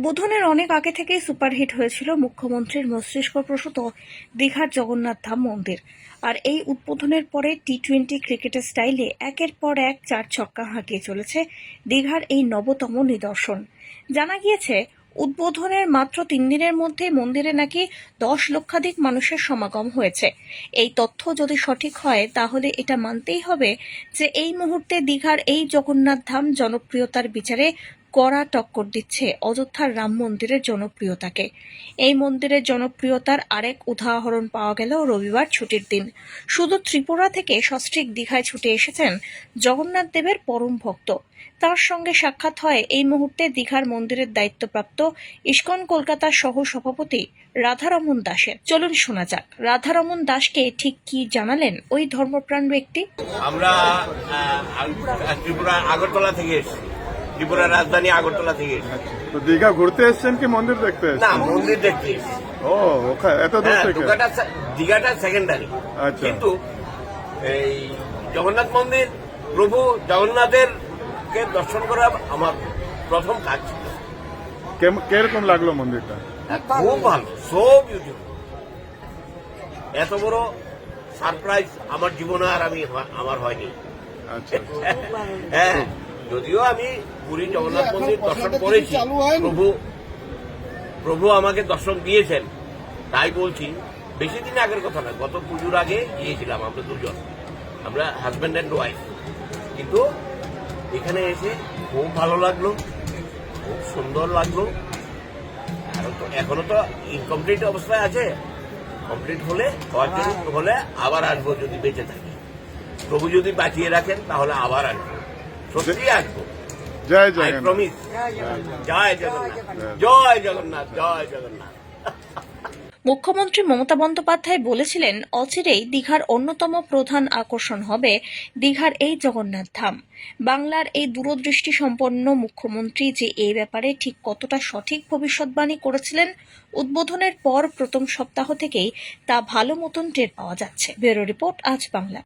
উদ্বোধনের অনেক আগে থেকেই সুপারহিট হয়েছিল মুখ্যমন্ত্রীর মস্তিষ্কপ্রসূত দীঘার জগন্নাথ ধাম মন্দির। আর এই উদ্বোধনের পরে টি-20 ক্রিকেটের স্টাইলে একের পর এক 4 ছক্কা হাঁকিয়ে চলেছে দীঘার এই নবতম নিদর্শন। জানা গিয়েছে উদ্বোধনের মাত্র 3 দিনের মধ্যে মন্দিরে নাকি 10 লক্ষাধিক মানুষের সমাগম হয়েছে। এই তথ্য যদি সঠিক হয় তাহলে এটা মানতেই হবে যে এই মুহূর্তে দীঘার এই জগন্নাথ ধাম জনপ্রিয়তার বিচারে কড়া টক্কর দিচ্ছে অযোধ্যার রাম মন্দিরের জনপ্রিয়তাকে। এই মন্দিরের জনপ্রিয়তার আরেক উদাহরণ পাওয়া গেল রবিবার ছুটির দিন। শুধু ত্রিপুরা থেকে সস্ত্রীক দীঘায় ছুটে এসেছেন জগন্নাথ দেবের পরম ভক্ত। তার সঙ্গে সাক্ষাৎ হয় এই মুহূর্তে দীঘার মন্দিরের দায়িত্বপ্রাপ্ত ইস্কন কলকাতার সহ সভাপতি রাধারমন দাসের। চলুন শোনা যাক রাধারমন দাসকে ঠিক কি জানালেন ওই ধর্মপ্রাণ ব্যক্তি। আমরা ত্রিপুরা আগরতলা থেকে এসেছি, ত্রিপুরার রাজধানী আগরতলা থেকে এসেছি। তো দীঘা ঘুরতে এসেছেন কি মন্দির দেখতে না, এসেছেন? মন্দির দেখতে এসেছি। ও ওখানে এত দূর থেকে? দীঘাটা সেকেন্ডারি, আচ্ছা। কিন্তু এই জগন্নাথ মন্দির, প্রভু জগন্নাথের কে দর্শন করা আমার প্রথম কাজ ছিল। কিরকম লাগলো মন্দিরটা? খুব ভালো, সো বিউটিফুল। এত বড় সারপ্রাইজ আমার জীবনে আর আমার হয়নি। আচ্ছা, হ্যাঁ, যদিও আমি পুরী জগন্নাথ মন্দির দর্শন করেছি, প্রভু আমাকে দর্শন দিয়েছেন, তাই বলছি। বেশি দিন আগের কথা না, গত পুজোর আগে গিয়েছিলাম আমরা দুজন, আমরা হাজব্যান্ড অ্যান্ড ওয়াইফ। কিন্তু এখানে এসে খুব ভালো লাগলো, খুব সুন্দর লাগলো। এখনো তো ইনকমপ্লিট অবস্থায় আছে, কমপ্লিট হলে হলে আবার আসবো যদি বেঁচে থাকি। প্রভু যদি বাঁচিয়ে রাখেন তাহলে আবার আসবো, সত্যি আসবো। জয় আই জগন্নাথ। প্রমিস। জয় জগন্নাথ, জয় জগন্নাথ, জয় জগন্নাথ। মুখ্যমন্ত্রী মমতা বন্দ্যোপাধ্যায় বলেছিলেন অচিরেই দীঘার অন্যতম প্রধান আকর্ষণ হবে দীঘার এই জগন্নাথ ধাম। বাংলার এই দূরদৃষ্টি সম্পন্ন মুখ্যমন্ত্রী যে এই ব্যাপারে ঠিক কতটা সঠিক ভবিষ্যৎবাণী করেছিলেন উদ্বোধনের পর প্রথম সপ্তাহ থেকেই তা ভালো মতন টের পাওয়া যাচ্ছে। ব্যুরো রিপোর্ট, আজ বাংলা।